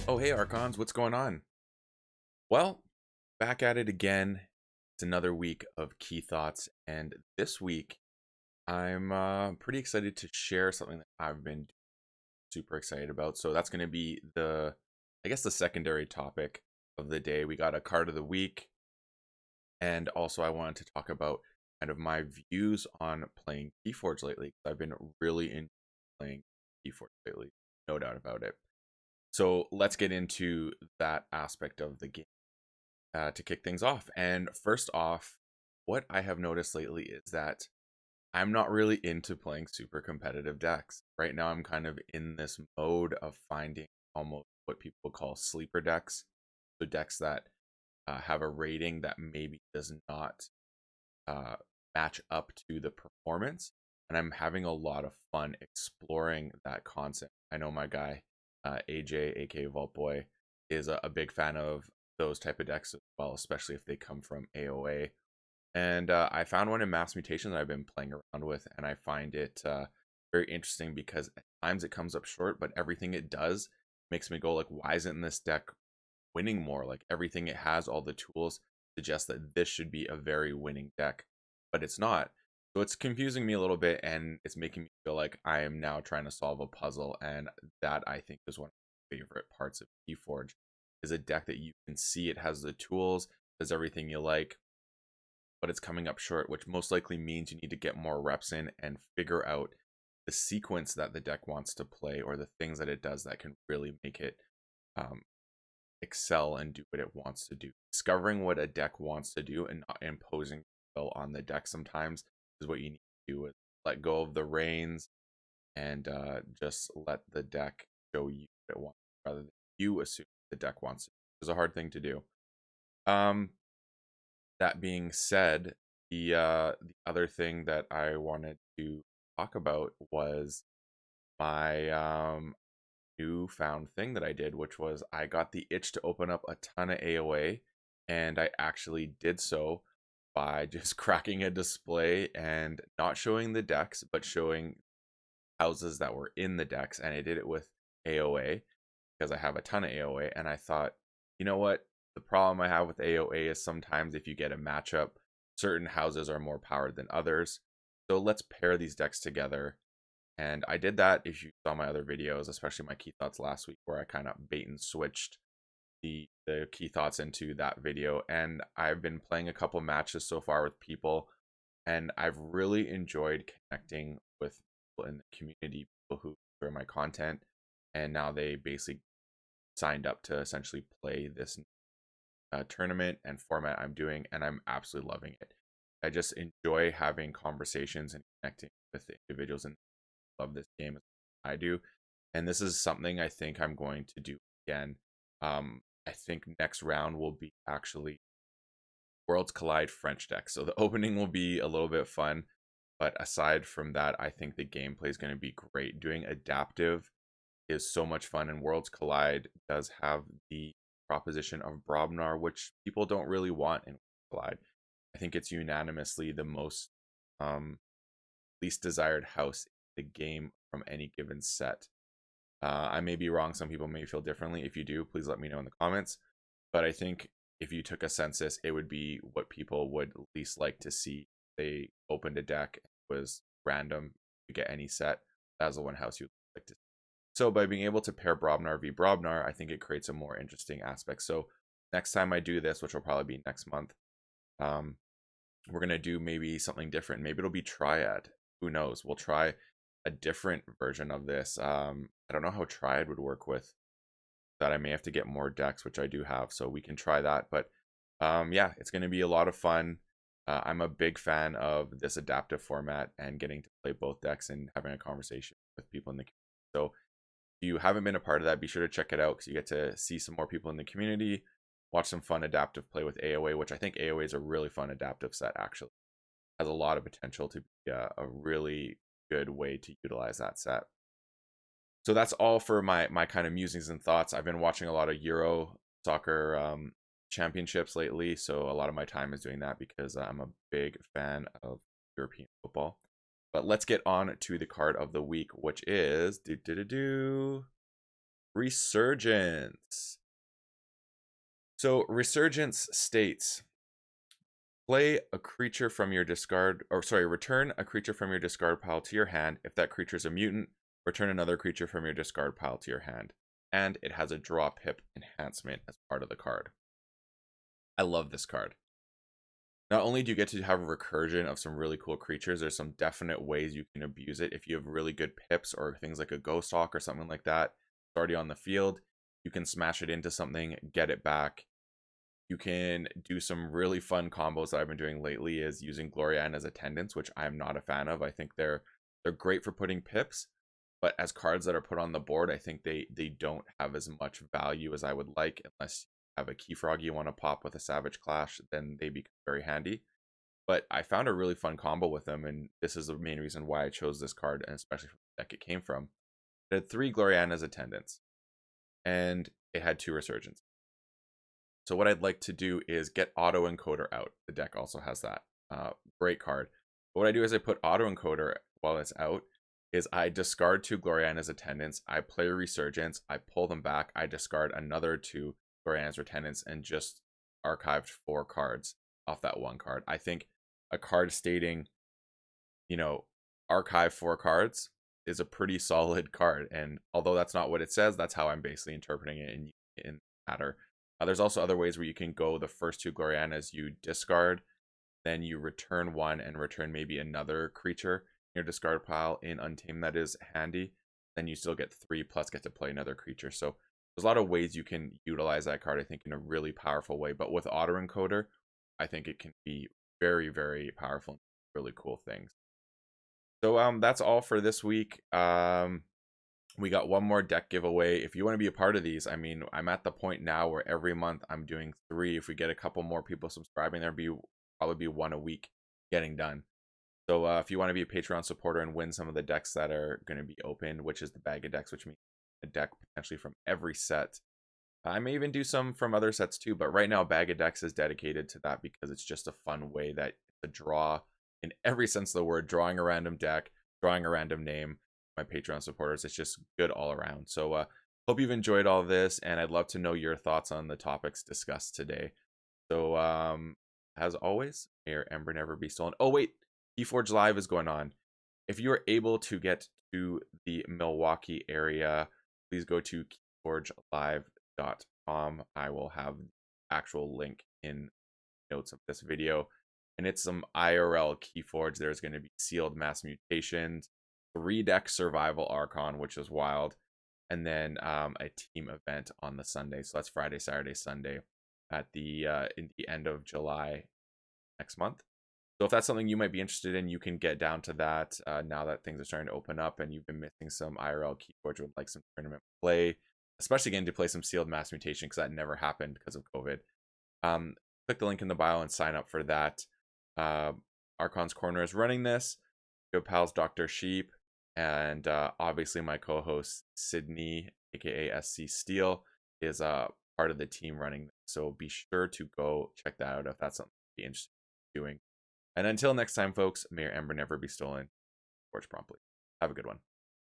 Oh, hey, Archons, what's going on? Well, back at it again. It's another week of Key Thoughts, and this week I'm pretty excited to share something that I've been super excited about. So that's going to be I guess, the secondary topic of the day. We got a card of the week, and also I wanted to talk about kind of my views on playing KeyForge lately. I've been really enjoying playing KeyForge lately, no doubt about it. So let's get into that aspect of the game to kick things off. And first off, what I have noticed lately is that I'm not really into playing super competitive decks. Right now, I'm kind of in this mode of finding almost what people call sleeper decks. So decks that have a rating that maybe does not uh, match up to the performance. And I'm having a lot of fun exploring that concept. I know my guy, AJ, aka Vault Boy, is a big fan of those type of decks as well, especially if they come from AOA. And I found one in Mass Mutation that I've been playing around with, and I find it very interesting because at times it comes up short, but everything it does makes me go like, why isn't this deck winning more? Like everything it has, all the tools suggest that this should be a very winning deck, but it's not. So it's confusing me a little bit, and it's making me feel like I am now trying to solve a puzzle, and that I think is one of my favorite parts of KeyForge is a deck that you can see it has the tools, does everything you like, but it's coming up short, which most likely means you need to get more reps in and figure out the sequence that the deck wants to play or the things that it does that can really make it um, excel and do what it wants to do. Discovering what a deck wants to do and not imposing will on the deck sometimes is what you need to do. Is let go of the reins and just let the deck show you what it wants rather than you assume the deck wants it. It's a hard thing to do. Um, that being said, the other thing that I wanted to talk about was my newfound thing that I did, which was I got the itch to open up a ton of AOA, and I actually did so by just cracking a display and not showing the decks, but showing houses that were in the decks, and I did it with AOA because I have a ton of AOA, and I thought, you know what? The problem I have with AOA is sometimes if you get a matchup, certain houses are more powered than others. So let's pair these decks together. And I did that if you saw my other videos, especially my key thoughts last week, where I kind of bait and switched the key thoughts into that video. And I've been playing a couple matches so far with people, and I've really enjoyed connecting with people in the community, people who enjoy my content, and now they basically signed up to essentially play this tournament and format I'm doing, and I'm absolutely loving it. I just enjoy having conversations and connecting with the individuals and love this game as I do. And this is something I think I'm going to do again. I think next round will be actually Worlds Collide French deck. So the opening will be a little bit fun, but aside from that, I think the gameplay is going to be great. Doing adaptive is so much fun, and Worlds Collide does have the proposition of Brobnar, which people don't really want in Worlds Collide. I think it's unanimously the most least desired house in the game from any given set. I may be wrong. Some people may feel differently. If you do, please let me know in the comments. But I think if you took a census, it would be what people would least like to see. They opened a deck, it was random to get any set. That's the one house you'd like to see. So by being able to pair Brobnar v Brobnar, I think it creates a more interesting aspect. So next time I do this, which will probably be next month, um, we're gonna do maybe something different. Maybe it'll be Triad. Who knows? We'll try a different version of this. I don't know how Triad would work with that. I may have to get more decks, which I do have, so we can try that. But yeah, it's gonna be a lot of fun. I'm a big fan of this adaptive format and getting to play both decks and having a conversation with people in the community. So if you haven't been a part of that, be sure to check it out because you get to see some more people in the community, watch some fun adaptive play with AOA, which I think AOA is a really fun adaptive set, actually. Has a lot of potential to be a really good way to utilize that set. So that's all for my kind of musings and thoughts. I've been watching a lot of Euro soccer championships lately, so a lot of my time is doing that because I'm a big fan of European football. But let's get on to the card of the week, which is Resurgence. So Resurgence states, play a creature from your discard, or sorry, return a creature from your discard pile to your hand. If that creature is a mutant, return another creature from your discard pile to your hand. And it has a draw pip enhancement as part of the card. I love this card. Not only do you get to have a recursion of some really cool creatures, there's some definite ways you can abuse it. If you have really good pips or things like a Ghost Hawk or something like that, it's already on the field, you can smash it into something, get it back. You can do some really fun combos that I've been doing lately is using Gloriana's Attendants, which I'm not a fan of. I think they're great for putting pips, but as cards that are put on the board, I think they don't have as much value as I would like. Unless you have a Key Frog you want to pop with a Savage Clash, then they become very handy. But I found a really fun combo with them, and this is the main reason why I chose this card, and especially from the deck it came from. It had 3 Gloriana's Attendants, and it had 2 Resurgence. So what I'd like to do is get Auto Encoder out. The deck also has that. Great card. But what I do is I put Auto Encoder while it's out, is I discard 2 Gloriana's Attendants, I play Resurgence, I pull them back, I discard another 2 Gloriana's Attendants, and just archived 4 cards off that 1 card. I think a card stating, archive 4 cards is a pretty solid card. And although that's not what it says, that's how I'm basically interpreting it in matter. There's also other ways where you can go the first 2 Glorianas you discard, then you return 1 and return maybe another creature in your discard pile in Untamed that is handy. Then you still get 3 plus get to play another creature. So there's a lot of ways you can utilize that card, I think, in a really powerful way. But with Auto Encoder, I think it can be very, very powerful, really cool things. So that's all for this week. We got one more deck giveaway. If you want to be a part of these, I mean, I'm at the point now where every month I'm doing 3. If we get a couple more people subscribing, there'll probably be 1 a week getting done. So if you want to be a Patreon supporter and win some of the decks that are going to be opened, which is the bag of decks, which means a deck potentially from every set. I may even do some from other sets too, but right now Bag of Decks is dedicated to that because it's just a fun way that to draw, in every sense of the word, drawing a random deck, drawing a random name. My Patreon supporters, it's just good all around. So hope you've enjoyed all this, and I'd love to know your thoughts on the topics discussed today. So as always, may your Ember never be stolen. Oh wait, KeyForge Live is going on. If you are able to get to the Milwaukee area, please go to KeyForgeLive.com. I will have the actual link in notes of this video, and it's some IRL KeyForge. There's going to be sealed mass mutations, 3-deck survival Archon, which is wild, and then a team event on the Sunday. So that's Friday, Saturday, Sunday at the in the end of July next month. So if that's something you might be interested in, you can get down to that now that things are starting to open up and you've been missing some IRL KeyForge with like some tournament play, especially getting to play some sealed mass mutation because that never happened because of COVID. Click the link in the bio and sign up for that. Archon's Corner is running this. Good pals Dr. Sheep, and obviously my co-host Sydney, aka SC Steel, is part of the team running this. So be sure to go check that out if that's something you'd be interested in doing. And until next time, folks, may your Ember never be stolen. Forge promptly. Have a good one.